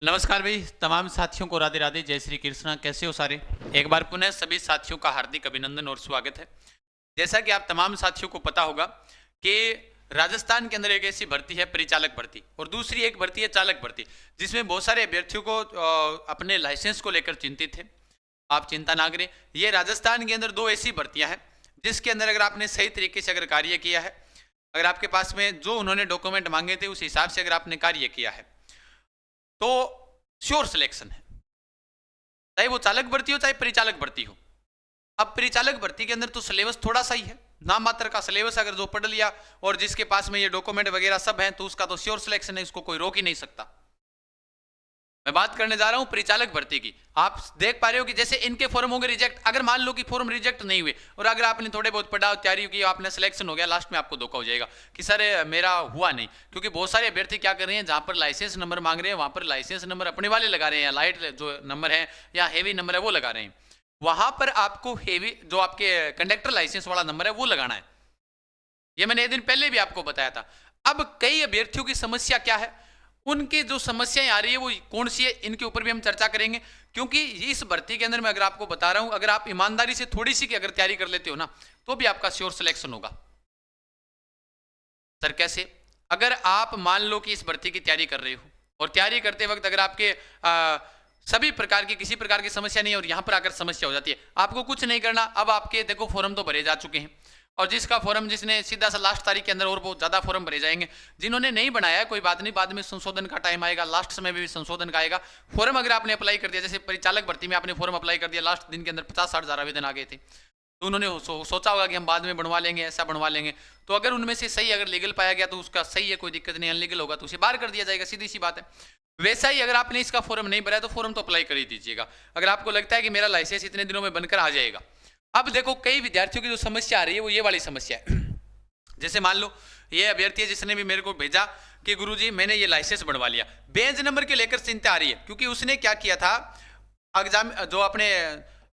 नमस्कार भाई, तमाम साथियों को राधे राधे, जय श्री कृष्णा। कैसे हो सारे? एक बार पुनः सभी साथियों का हार्दिक अभिनंदन और स्वागत है। जैसा कि आप तमाम साथियों को पता होगा कि राजस्थान के अंदर एक ऐसी भर्ती है परिचालक भर्ती और दूसरी एक भर्ती है चालक भर्ती, जिसमें बहुत सारे अभ्यर्थियों को अपने लाइसेंस को लेकर चिंतित है। आप चिंता ना करें, ये राजस्थान के अंदर दो ऐसी भर्तियां हैं जिसके अंदर अगर आपने सही तरीके से अगर कार्य किया है, अगर आपके पास में जो उन्होंने डॉक्यूमेंट मांगे थे उस हिसाब से अगर आपने कार्य किया है तो श्योर सिलेक्शन है, चाहे वो चालक भर्ती हो चाहे परिचालक भर्ती हो। अब परिचालक भर्ती के अंदर तो सिलेबस थोड़ा सा ही है, नाम मात्र का सिलेबस, अगर जो पढ़ लिया और जिसके पास में ये डॉक्यूमेंट वगैरह सब है तो उसका तो श्योर सिलेक्शन है, इसको कोई रोक ही नहीं सकता। मैं बात करने जा रहा हूं परिचालक भर्ती की। आप देख पा रहे हो कि जैसे इनके फॉर्म हो गए रिजेक्ट, अगर मान लो कि फॉर्म रिजेक्ट नहीं हुए और अगर आपने थोड़े बहुत पढ़ा तैयारी की, आपने सिलेक्शन हो गया, लास्ट में आपको धोखा हो जाएगा कि सर मेरा हुआ नहीं। क्योंकि बहुत सारे अभ्यर्थी क्या कर रहे हैं, जहां पर लाइसेंस नंबर मांग रहे हैं वहां पर लाइसेंस नंबर अपने वाले लगा रहे हैं, या लाइट जो नंबर है या हेवी नंबर है वो लगा रहे हैं। वहां पर आपको हेवी जो आपके कंडक्टर लाइसेंस वाला नंबर है वो लगाना है। ये मैंने एक दिन पहले भी आपको बताया था। अब कई अभ्यर्थियों की समस्या क्या है, उनकी जो समस्याएं आ रही है वो कौन सी है, इनके ऊपर भी हम चर्चा करेंगे। क्योंकि इस भर्ती के अंदर मैं अगर आपको बता रहा हूं, अगर आप ईमानदारी से थोड़ी सी की अगर तैयारी कर लेते हो ना तो भी आपका श्योर सिलेक्शन होगा। सर कैसे? अगर आप मान लो कि इस भर्ती की तैयारी कर रहे हो और तैयारी करते वक्त अगर आपके सभी प्रकार की किसी प्रकार की समस्या नहीं है और यहां पर आकर समस्या हो जाती है, आपको कुछ नहीं करना। अब आपके देखो फॉर्म तो भरे जा चुके हैं और जिसका फॉर्म जिसने सीधा सा लास्ट तारीख के अंदर और बहुत ज्यादा फॉर्म भरे जाएंगे। जिन्होंने नहीं बनाया है कोई बात नहीं, बाद में संशोधन का टाइम आएगा, लास्ट समय में भी संशोधन का आएगा। फॉर्म अगर आपने अप्लाई कर दिया, जैसे परिचालक भर्ती में आपने फॉर्म अप्लाई कर दिया, लास्ट दिन के अंदर 50-60 हजार आवेदन आ गए थे, तो उन्होंने सोचा होगा कि हम बाद में बनवा लेंगे, ऐसा बनवा लेंगे। तो अगर उनमें से सही अगर लीगल पाया गया तो उसका सही है, कोई दिक्कत नहीं। अनलीगल होगा तो उसे बाहर कर दिया जाएगा, सीधी सी बात है। वैसा ही अगर आपने इसका फॉर्म नहीं भरा है तो फॉर्म तो अप्लाई कर ही दीजिएगा, अगर आपको लगता है कि मेरा लाइसेंस इतने दिनों में बनकर आ जाएगा। अब देखो कई विद्यार्थियों की जो समस्या आ रही है वो ये वाली समस्या है। जैसे मान लो ये अभ्यर्थी है जिसने भी मेरे को भेजा कि गुरुजी मैंने ये लाइसेंस बनवा लिया, बेंच नंबर के लेकर चिंता आ रही है। क्योंकि उसने क्या किया था, एग्जाम जो अपने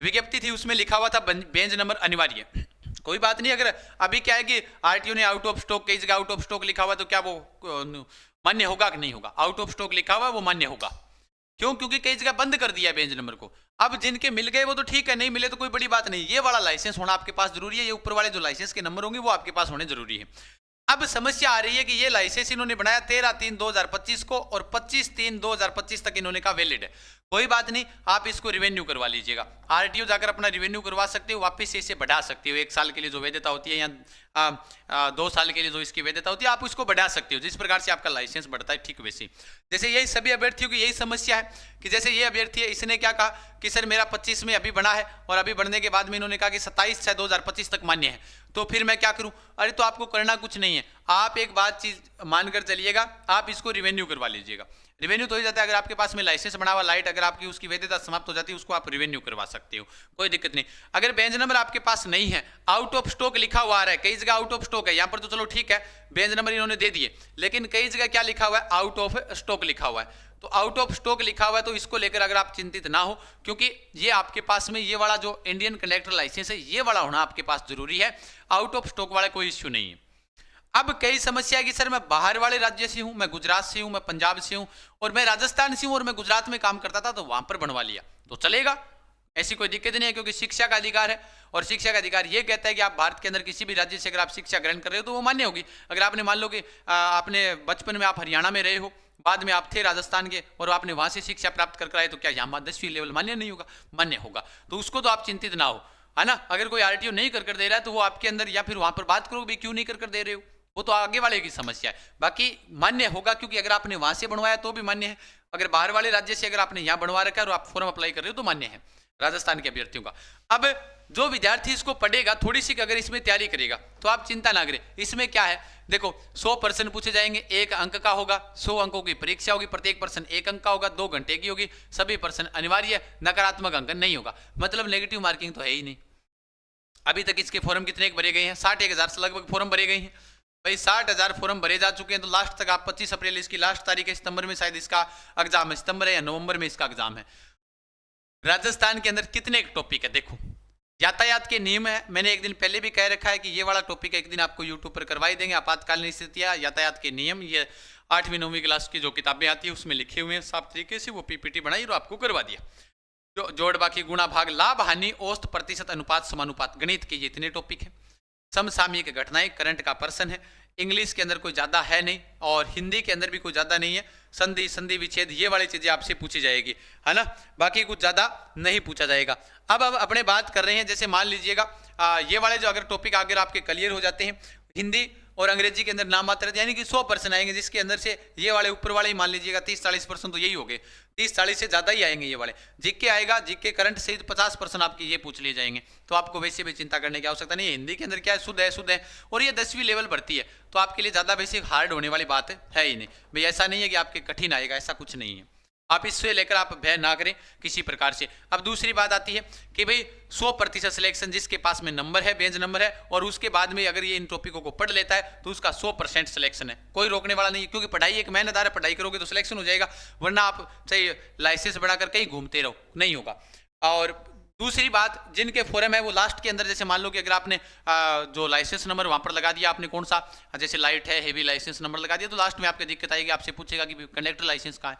विज्ञप्ति थी उसमें लिखा हुआ था बेंच नंबर अनिवार्य। कोई बात नहीं, अगर अभी क्या है कि आरटीओ ने आउट ऑफ स्टॉक, कई जगह आउट ऑफ स्टॉक लिखा हुआ तो क्या वो मान्य होगा कि नहीं होगा? आउट ऑफ स्टॉक लिखा हुआ वो मान्य होगा। क्यों? क्योंकि कई जगह बंद कर दिया है बेंच नंबर को। अब जिनके मिल गए वो तो ठीक है, नहीं मिले तो कोई बड़ी बात नहीं। ये वाला लाइसेंस होना आपके पास जरूरी है, ये ऊपर वाले जो लाइसेंस के नंबर होंगे वो आपके पास होने जरूरी है। अब समस्या आ रही है कि ये लाइसेंस इन्होंने बनाया 13/3/2025 को और 25/3/2025 तक इन्होंने कहा वैलिड है। कोई बात नहीं, आप इसको रिवेन्यू करवा लीजिएगा। आरटीओ जाकर अपना रिवेन्यू करवा सकते हो, वापस से इसे बढ़ा सकते हो। 1 साल के लिए जो वैधता होती है या 2 साल के लिए जो इसकी वैधता होती है, आप उसको बढ़ा सकते हो। जिस प्रकार से आपका लाइसेंस बढ़ता है ठीक वैसे। जैसे यही सभी अभ्यर्थियों की यही समस्या है कि जैसे ये अभ्यर्थी है, इसने क्या कहा कि सर मेरा 25 में अभी बना है और अभी बढ़ने के बाद में इन्होंने कहा कि 27/6/2025 तक मान्य है, तो फिर मैं क्या करूं? अरे तो आपको करना कुछ नहीं है, आप एक बात चीज मानकर चलिएगा, आप इसको रिवेन्यू करवा लीजिएगा। रिवेन्यू तो ही जाता है, अगर आपके पास में लाइसेंस बना हुआ लाइट, अगर आपकी उसकी वैधता समाप्त हो जाती है उसको आप रिवेन्यू करवा सकते हो, कोई दिक्कत नहीं। अगर बेंच नंबर आपके पास नहीं है, आउट ऑफ स्टॉक लिखा हुआ आ रहा है, कई जगह आउट ऑफ स्टॉक है, यहाँ पर तो चलो ठीक है बेंच नंबर इन्होंने दे दिए, लेकिन कई जगह क्या लिखा हुआ है, आउट ऑफ स्टॉक लिखा हुआ है। तो आउट ऑफ स्टॉक लिखा हुआ है तो इसको लेकर अगर आप चिंतित ना हो, क्योंकि ये आपके पास में ये वाला जो इंडियन कंडक्टर लाइसेंस है ये वाला होना आपके पास जरूरी है। आउट ऑफ स्टॉक वाला कोई इश्यू नहीं है। अब कई समस्या है कि सर मैं बाहर वाले राज्य से हूं, मैं गुजरात से हूं, मैं पंजाब से हूं और मैं राजस्थान से हूं और मैं गुजरात में काम करता था तो वहां पर बनवा लिया, तो चलेगा, ऐसी कोई दिक्कत नहीं है। क्योंकि शिक्षा का अधिकार है और शिक्षा का अधिकार ये कहता है कि आप भारत के अंदर किसी भी राज्य से अगर आप शिक्षा ग्रहण कर रहे हो तो वो मान्य होगी। अगर आपने मान लो कि आपने बचपन में आप हरियाणा में रहे हो, बाद में आप थे राजस्थान के और आपने वहां से शिक्षा प्राप्त कर आए, तो क्या यहाँ 10वीं लेवल मान्य नहीं होगा? मान्य होगा। तो उसको तो आप चिंतित ना हो, है ना। अगर कोई आरटीओ नहीं कर दे रहा है तो वो आपके अंदर, या फिर वहां पर बात करो भी क्यों नहीं कर दे रहे हो, वो तो आगे वाले की समस्या है। बाकी मान्य होगा, क्योंकि अगर आपने वहां से बनवाया तो भी मान्य है। अगर बाहर वाले राज्य से अगर आपने यहाँ बनवा रखा है और आप फॉर्म अप्लाई कर रहे हो तो मान्य है राजस्थान के अभ्यर्थियों का। अब जो विद्यार्थी इसको पढ़ेगा, थोड़ी सी अगर इसमें तैयारी करेगा तो आप चिंता ना करें। इसमें क्या है, देखो 100 प्रश्न पूछे जाएंगे, 1 अंक का होगा, 100 अंकों की परीक्षा होगी, प्रत्येक प्रश्न 1 अंक का होगा, 2 घंटे की होगी, सभी प्रश्न अनिवार्य है, नकारात्मक अंकन नहीं होगा, मतलब नेगेटिव मार्किंग तो है ही नहीं। अभी तक इसके फॉर्म कितने भरे गए हैं? 61,000 से लगभग फॉर्म भरे गए हैं भाई। 60,000 फॉर्म भरे जा चुके हैं। तो लास्ट तक आप 25 अप्रैल इसकी लास्ट तारीख है, सितंबर में शायद इसका एग्जाम है, सितंबर है या नवंबर में इसका एग्जाम है। राजस्थान के अंदर कितने टॉपिक है देखो। यातायात के नियम है, मैंने एक दिन पहले भी कह रखा है कि ये वाला टॉपिक एक दिन आपको यूट्यूब पर करवाई देंगे, आपातकालीन स्थितियां, यातायात के नियम, ये 8वीं 9वीं क्लास की जो किताबें आती है उसमें लिखे हुए हैं साफ तरीके से, वो पीपीटी बनाई और आपको करवा दिया। जो जोड़ बाकी गुणा भाग लाभ हानि औसत प्रतिशत अनुपात समानुपात गणित के ये इतने टॉपिक हैं। समसामयिक घटनाएं करंट का पर्सन है। इंग्लिश के अंदर कोई ज़्यादा है नहीं और हिंदी के अंदर भी कोई ज़्यादा नहीं है। संधि संधि विच्छेद ये वाली चीज़ें आपसे पूछी जाएगी, है ना, बाकी कुछ ज़्यादा नहीं पूछा जाएगा। अब अपने बात कर रहे हैं, जैसे मान लीजिएगा ये वाले जो अगर टॉपिक अगर आपके क्लियर हो जाते हैं, हिंदी और अंग्रेजी के अंदर नाम मात्र यानी कि 100% आएंगे, जिसके अंदर से ये वाले ऊपर वाले ही मान लीजिएगा 30-40% तो यही हो गए, 30-40 से ज़्यादा ही आएंगे ये वाले। जीके आएगा, जीके करंट से 50% आपके ये पूछ लिए जाएंगे, तो आपको वैसे भी चिंता करने की आवश्यकता नहीं है। हिंदी के अंदर क्या है, शुद्ध है और ये 10वीं लेवल भर्ती है, तो आपके लिए ज़्यादा वैसे हार्ड होने वाली बात है ही नहीं भाई। ऐसा नहीं है कि आपके कठिन आएगा, ऐसा कुछ नहीं है। आप इससे लेकर आप भय ना करें किसी प्रकार से। अब दूसरी बात आती है कि भाई 100% सिलेक्शन, जिसके पास में नंबर है, बेंच नंबर है, और उसके बाद में अगर ये इन टॉपिकों को पढ़ लेता है तो उसका 100% सिलेक्शन है, कोई रोकने वाला नहीं है। क्योंकि पढ़ाई एक मेहनतदार है, पढ़ाई करोगे तो सिलेक्शन हो जाएगा, वरना आप चाहे लाइसेंस बनाकर कहीं घूमते रहो, नहीं होगा। और दूसरी बात, जिनके फॉरम है वो लास्ट के अंदर, जैसे मान लो कि अगर आपने जो लाइसेंस नंबर वहां पर लगा दिया, आपने कौन सा, जैसे लाइट है, हेवी लाइसेंस नंबर लगा दिया, तो लास्ट में आपकी दिक्कत आएगी, आपसे पूछेगा कि कंडक्टर लाइसेंस कहाँ है,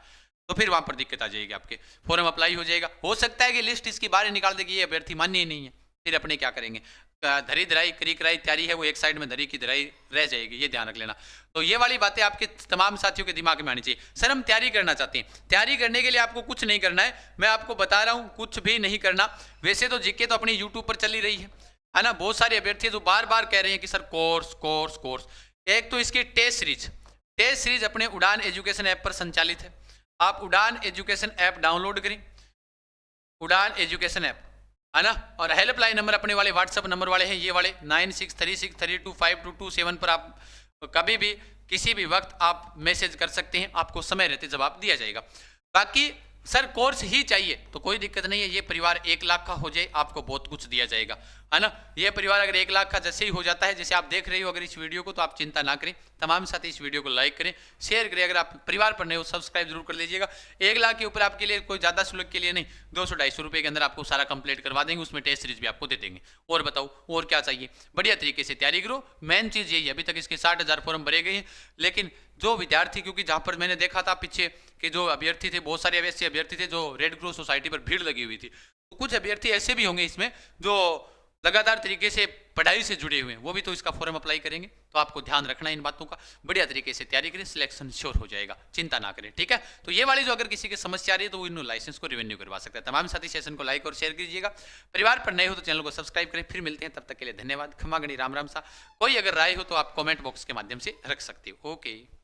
तो फिर वहां पर दिक्कत आ जाएगी, आपके फॉर्म अप्लाई हो जाएगा। हो सकता है कि लिस्ट इसकी बाहर निकाल देगी, ये अभ्यर्थी मान्य ही नहीं है, फिर अपने क्या करेंगे। धरी धराई करी कराई तैयारी है वो एक साइड में धरी की धराई रह जाएगी, ये ध्यान रख लेना। तो ये वाली बातें आपके तमाम साथियों के दिमाग में आनी चाहिए। सर हम तैयारी करना चाहते हैं, तैयारी करने के लिए आपको कुछ नहीं करना है, मैं आपको बता रहा हूँ, कुछ भी नहीं करना। वैसे तो जीके तो अपनी यूट्यूब पर चली रही है ना, बहुत सारे अभ्यर्थी जो बार बार कह रहे हैं कि सर कोर्स कोर्स कोर्स। एक तो इसकी टेस्ट सीरीज अपने उड़ान एजुकेशन ऐप पर संचालित है। आप उड़ान एजुकेशन ऐप डाउनलोड करें, उड़ान एजुकेशन ऐप, है ना, और हेल्पलाइन नंबर अपने वाले व्हाट्सएप नंबर वाले हैं, ये वाले 9636325227 पर आप कभी भी किसी भी वक्त आप मैसेज कर सकते हैं, आपको समय रहते जवाब दिया जाएगा। बाकी सर कोर्स ही चाहिए तो कोई दिक्कत नहीं है, ये परिवार 1 लाख का हो जाए आपको बहुत कुछ दिया जाएगा, है ना। ये परिवार अगर 1 लाख का जैसे ही हो जाता है, जैसे आप देख रहे हो अगर इस वीडियो को, तो आप चिंता ना करें, तमाम साथी इस वीडियो को लाइक करें, शेयर करें। अगर आप परिवार पर नए हो सब्सक्राइब जरूर कर लीजिएगा। 1 लाख के ऊपर आपके लिए कोई ज़्यादा शुल्क के लिए नहीं, 200-250 रुपये के अंदर आपको सारा कंप्लीट करवा देंगे, उसमें टेस्ट सीरीज भी आपको दे देंगे। और बताओ और क्या चाहिए, बढ़िया तरीके से तैयारी करो। मेन चीज़ यही है, अभी तक इसके 60,000 फॉर्म भरे गए हैं, लेकिन जो विद्यार्थी, क्योंकि जहाँ पर मैंने देखा था पीछे कि जो अभ्यर्थी थे, बहुत सारे ऐसे अभ्यर्थी थे जो रेड क्रॉस सोसाइटी पर भीड़ लगी हुई थी, तो कुछ अभ्यर्थी ऐसे भी होंगे इसमें जो लगातार तरीके से पढ़ाई से जुड़े हुए हैं, वो भी तो इसका फॉर्म अप्लाई करेंगे। तो आपको ध्यान रखना है इन बातों का, बढ़िया तरीके से तैयारी करें, सिलेक्शन श्योर हो जाएगा, चिंता ना करें, ठीक है। तो ये वाली जो अगर किसी की समस्या आ रही है तो वो इन लाइसेंस को रिवेन्यू करवा सकता है। तमाम साथी सेशन को लाइक और शेयर कीजिएगा, परिवार पर नए हो तो चैनल को सब्सक्राइब करें। फिर मिलते हैं, तब तक के लिए धन्यवाद, खमा गणी, राम राम सा। कोई अगर राय हो तो आप कॉमेंट बॉक्स के माध्यम से रख सकते हो। ओके।